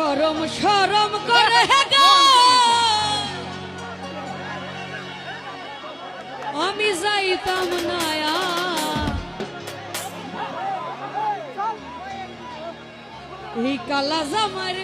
শরম শরম করে গো আমি যাইতাম না এই কালা জামার